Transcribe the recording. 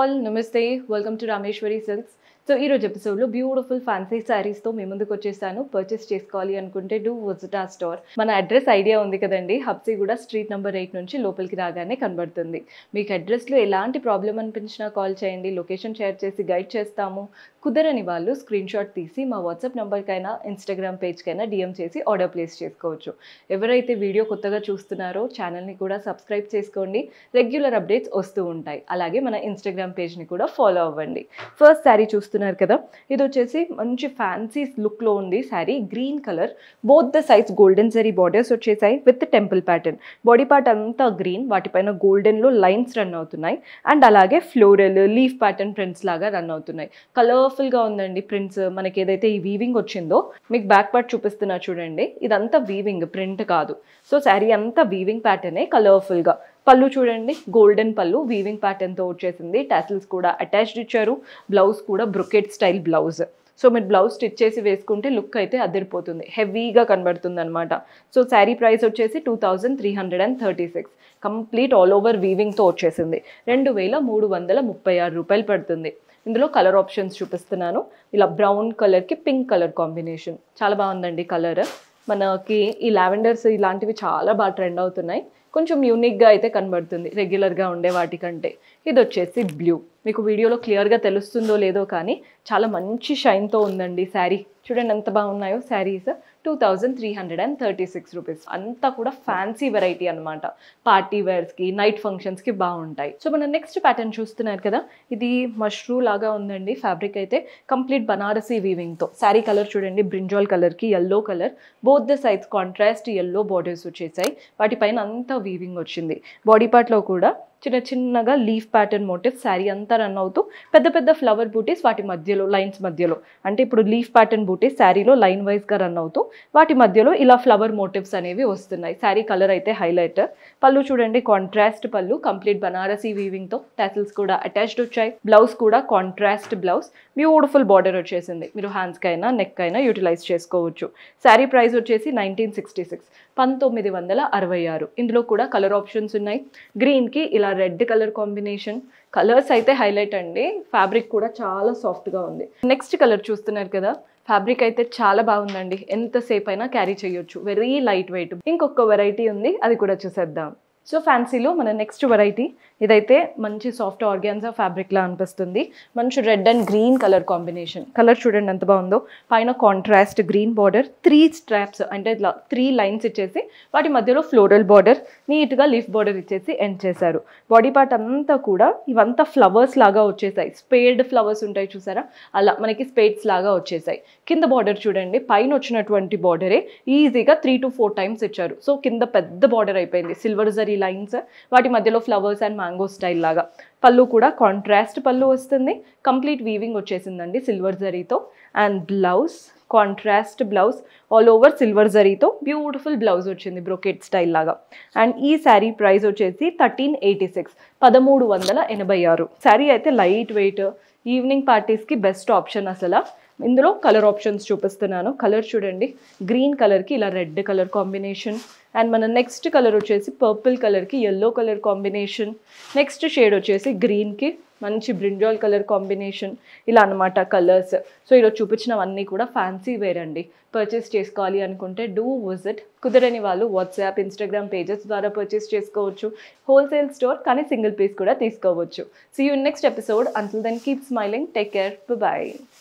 all, Namaste. Welcome to Rameshwari Silks. So ఈరోజు ఎపిసోడ్లో beautiful fancy శారీస్తో మీ ముందుకు వచ్చేసాను. పర్చేస్ చేసుకోవాలి అనుకుంటే డూ విజిట్ ఆ స్టోర్. మన అడ్రస్ ఐడియా ఉంది కదండి, హబ్సిగూడ స్ట్రీట్ నెంబర్ 8 నుంచి లోపలికి రాగానే కనబడుతుంది. మీకు అడ్రస్లో ఎలాంటి ప్రాబ్లం అనిపించినా కాల్ చేయండి, లొకేషన్ షేర్ చేసి గైడ్ చేస్తాము. కుదరని వాళ్ళు స్క్రీన్ షాట్ తీసి మా వాట్సాప్ నెంబర్కైనా ఇన్స్టాగ్రామ్ పేజ్కైనా డిఎం చేసి ఆర్డర్ ప్లేస్ చేసుకోవచ్చు. ఎవరైతే వీడియో కొత్తగా చూస్తున్నారో ఛానల్ని కూడా సబ్స్క్రైబ్ చేసుకోండి, రెగ్యులర్ అప్డేట్స్ వస్తూ ఉంటాయి. అలాగే మన ఇన్స్టాగ్రామ్ పేజ్ని కూడా ఫాలో అవ్వండి. ఫస్ట్ శారీ చూస్తున్నారు కదా, ఇది వచ్చేసి మంచి ఫ్యాన్సీ లుక్లో ఉంది sari. Green colour, both the sides golden zari borders వచ్చేసాయి with temple pattern. Body part అంతా గ్రీన్, వాటిపైన గోల్డెన్లో లైన్స్ రన్ అవుతున్నాయి అండ్ అలాగే ఫ్లోరల్ లీఫ్ ప్యాటర్న్ ప్రింట్స్ లాగా రన్ అవుతున్నాయి. కలర్ఫుల్గా ఉందండి ప్రింట్స్. మనకి ఏదైతే ఈ వీవింగ్ వచ్చిందో మీకు బ్యాక్ పార్ట్ చూపిస్తున్నా చూడండి, ఇదంతా వీవింగ్, ప్రింట్ కాదు. సో శారీ అంతా వీవింగ్ ప్యాటర్నే కలర్ఫుల్గా. పళ్ళు చూడండి, గోల్డెన్ పళ్ళు వీవింగ్ ప్యాటర్న్తో వచ్చేసింది. టాసిల్స్ కూడా అటాచ్డ్ ఇచ్చారు. బ్లౌజ్ కూడా బ్రొకెట్ స్టైల్ బ్లౌజ్. సో మీరు బ్లౌజ్ స్టిచ్ చేసి వేసుకుంటే లుక్ అయితే అదిరిపోతుంది, హెవీగా కనబడుతుంది అనమాట. సో శారీ ప్రైస్ వచ్చేసి 2336. కంప్లీట్ ఆల్ ఓవర్ వీవింగ్తో వచ్చేసింది. 2336 రూపాయలు పడుతుంది. ఇందులో కలర్ ఆప్షన్స్ చూపిస్తున్నాను. ఇలా బ్రౌన్ కలర్కి పింక్ కలర్ కాంబినేషన్ చాలా బాగుందండి కలర్. మనకి ఈ లావెండర్స్ ఇలాంటివి చాలా బాగా ట్రెండ్ అవుతున్నాయి. కొంచెం యూనిక్గా అయితే కనబడుతుంది రెగ్యులర్గా ఉండే వాటికంటే. ఇది వచ్చేసి బ్లూ. మీకు వీడియోలో క్లియర్గా తెలుస్తుందో లేదో కానీ చాలా మంచి షైన్తో ఉందండి శారీ. చూడండి ఎంత బాగున్నాయో శారీస్. 2336 రూపీస్. అంతా కూడా ఫ్యాన్సీ వెరైటీ అనమాట. పార్టీ వేర్స్కి, నైట్ ఫంక్షన్స్కి బాగుంటాయి. సో మన నెక్స్ట్ ప్యాటర్న్ చూస్తున్నారు కదా, ఇది మష్రూ లాగా ఉందండి. ఫ్యాబ్రిక్ అయితే కంప్లీట్ బనారసీ వీవింగ్తో. శారీ కలర్ చూడండి, బ్రింజాల్ కలర్కి yellow colour, both the sides contrast yellow borders వచ్చేసాయి. వాటిపైన అంతా వీవింగ్ వచ్చింది. బాడీ పార్ట్లో కూడా చిన్న చిన్నగా లీఫ్ ప్యాటర్న్ మోటివ్స్ శారీ అంతా రన్ అవుతూ పెద్ద పెద్ద ఫ్లవర్ బూటీస్ వాటి మధ్యలో, లైన్స్ మధ్యలో, అంటే ఇప్పుడు లీఫ్ ప్యాటర్న్ బూటీస్ శారీలో లైన్ వైజ్గా రన్ అవుతూ వాటి మధ్యలో ఇలా ఫ్లవర్ మోటివ్స్ అనేవి వస్తున్నాయి. శారీ కలర్ అయితే హైలైట్. పళ్ళు చూడండి, కాంట్రాస్ట్ పళ్ళు, కంప్లీట్ బనారసీ వీవింగ్తో. టాసిల్స్ కూడా అటాచ్డ్ వచ్చాయి. బ్లౌజ్ కూడా కాంట్రాస్ట్ బ్లౌజ్, బ్యూటిఫుల్ బార్డర్ వచ్చేసింది. మీరు హ్యాండ్స్కి అయినా నెక్ అయినా యూటిలైజ్ చేసుకోవచ్చు. శారీ ప్రైస్ వచ్చేసి 1966, 1966. ఇందులో కూడా కలర్ ఆప్షన్స్ ఉన్నాయి. గ్రీన్కి ఇలా రెడ్ కలర్ కాంబినేషన్. కలర్స్ అయితే హైలైట్ అండి. ఫ్యాబ్రిక్ కూడా చాలా సాఫ్ట్గా ఉంది. నెక్స్ట్ కలర్ చూస్తున్నారు కదా, ఫ్యాబ్రిక్ అయితే చాలా బాగుందండి. ఎంతసేపు అయినా క్యారీ చేయొచ్చు, వెరీ లైట్ వెయిట్. ఇంకొక వెరైటీ ఉంది, అది కూడా చూసేద్దాం. సో ఫ్యాన్సీలో మన నెక్స్ట్ వెరైటీ ఇదైతే మంచి సాఫ్ట్ ఆర్గాన్జా ఫ్యాబ్రిక్లా అనిపిస్తుంది. మంచి red and green colour combination. Colour చూడండి ఎంత బాగుందో. పైన కాంట్రాస్ట్ గ్రీన్ బార్డర్, 3 స్ట్రాప్స్ అంటే ఇట్లా 3 లైన్స్ ఇచ్చేసి వాటి మధ్యలో ఫ్లోరల్ బార్డర్, నీట్గా లీఫ్ బార్డర్ ఇచ్చేసి ఎండ్ చేశారు. బాడీ పార్ట్ అంతా కూడా ఇవంతా ఫ్లవర్స్ లాగా వచ్చేసాయి. స్పేడ్ ఫ్లవర్స్ ఉంటాయి చూసారా, అలా మనకి స్పేడ్స్ లాగా వచ్చేసాయి. కింద బార్డర్ చూడండి, పైన వచ్చినటువంటి బార్డరే ఈజీగా 3 to 4 టైమ్స్ ఇచ్చారు. సో కింద పెద్ద బార్డర్ అయిపోయింది. సిల్వర్ జరీ లైన్స్, వాటి మధ్యలో ఫ్లవర్స్ అండ్ మ్యాంగో స్టైల్ లాగా. పళ్ళు కూడా కాంట్రాస్ట్ పళ్ళు వస్తుంది. కంప్లీట్ వీవింగ్ వచ్చేసిందండి సిల్వర్ జరీతో. And blouse contrast blouse, all over silver జరీతో బ్యూటిఫుల్ బ్లౌజ్ వచ్చింది బ్రొకెట్ స్టైల్ లాగా. అండ్ ఈ శారీ ప్రైస్ వచ్చేసి 1386, 1386. శారీ అయితే లైట్ వెయిట్, ఈవినింగ్ పార్టీస్కి బెస్ట్ ఆప్షన్ అసలు. ఇందులో కలర్ ఆప్షన్స్ చూపిస్తున్నాను. కలర్ చూడండి, గ్రీన్ కలర్కి ఇలా రెడ్ కలర్ కాంబినేషన్. అండ్ మన నెక్స్ట్ కలర్ వచ్చేసి పర్పుల్ కలర్కి yellow colour combination. Next shade వచ్చేసి గ్రీన్కి మంచి బ్రింజాల్ కలర్ కాంబినేషన్. ఇలా అనమాట కలర్స్. సో ఈరోజు చూపించినవన్నీ కూడా ఫ్యాన్సీ వేర్ అండి. పర్చేస్ చేసుకోవాలి అనుకుంటే డూ విజిట్. కుదరని వాళ్ళు వాట్సాప్, ఇన్స్టాగ్రామ్ పేజెస్ ద్వారా పర్చేస్ చేసుకోవచ్చు. హోల్సేల్ స్టోర్ కానీ సింగిల్ పీస్ కూడా తీసుకోవచ్చు. See you in next episode. Until then keep smiling. Take care. By.